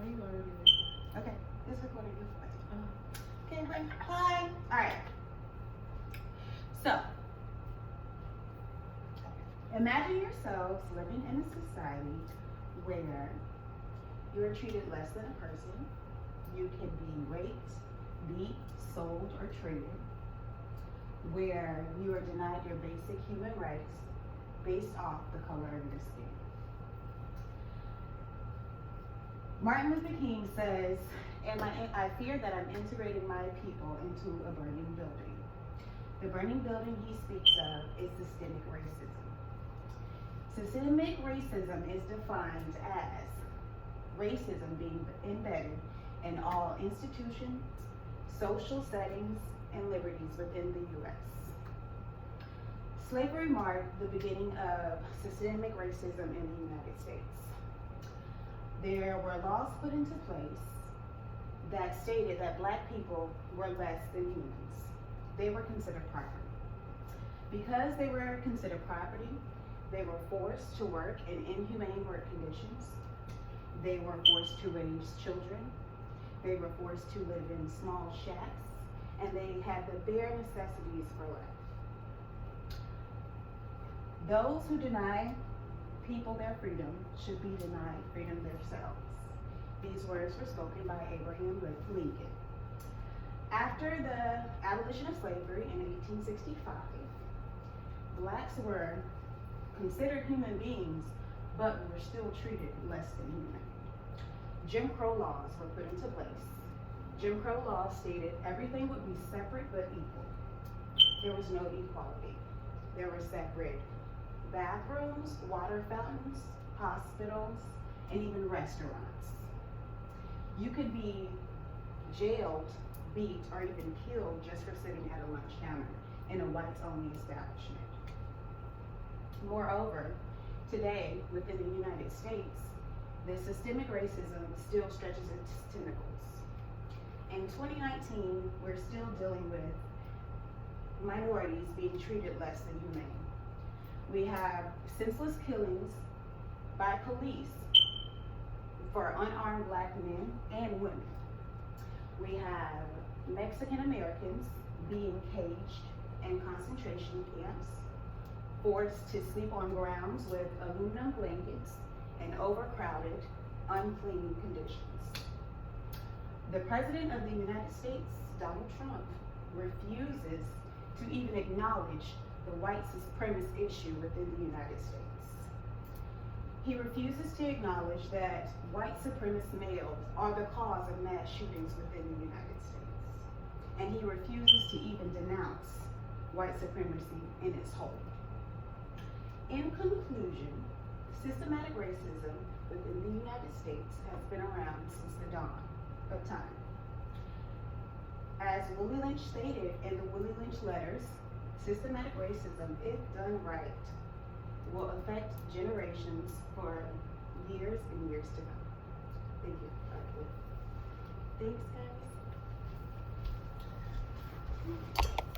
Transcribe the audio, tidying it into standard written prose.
you already? Okay, this recording is fine. Uh, Okay, everybody, hi. All right. So, imagine yourselves living in a society where you are treated less than a person. You can be raped, beat, sold, or traded. Where you are denied your basic human rights based off the color of your skin. Martin Luther King says, I fear that I'm integrating my people into a burning building. The burning building he speaks of is systemic racism. Systemic racism is defined as racism being embedded in all institutions, social settings, and liberties within the U.S. Slavery marked the beginning of systemic racism in the United States. There were laws put into place that stated that black people were less than humans. They were considered property. Because they were considered property, they were forced to work in inhumane work conditions. They were forced to raise children. They were forced to live in small shacks, and they had the bare necessities for life. Those who deny people their freedom should be denied freedom themselves. These words were spoken by Abraham Lincoln. After the abolition of slavery in 1865, blacks were considered human beings, but were still treated less than human. Jim Crow laws were put into place. Jim Crow laws stated everything would be separate but equal. There was no equality. There were separate bathrooms, water fountains, hospitals, and even restaurants. You could be jailed, beat, or even killed just for sitting at a lunch counter in a whites-only establishment. Moreover, today, within the United States, the systemic racism still stretches its tentacles. In 2019, we're still dealing with minorities being treated less than humane. We have senseless killings by police for unarmed black men and women. We have Mexican Americans being caged in concentration camps, forced to sleep on grounds with aluminum blankets and overcrowded, unclean conditions. The President of the United States, Donald Trump, refuses to even acknowledge the white supremacist issue within the United States. He refuses to acknowledge that white supremacist males are the cause of mass shootings within the United States. And he refuses to even denounce white supremacy in its whole. In conclusion, systematic racism within the United States has been around since the dawn of time. As Willie Lynch stated in the Willie Lynch letters, systematic racism, if done right, will affect generations for years and years to come. Thank you. Thanks, guys.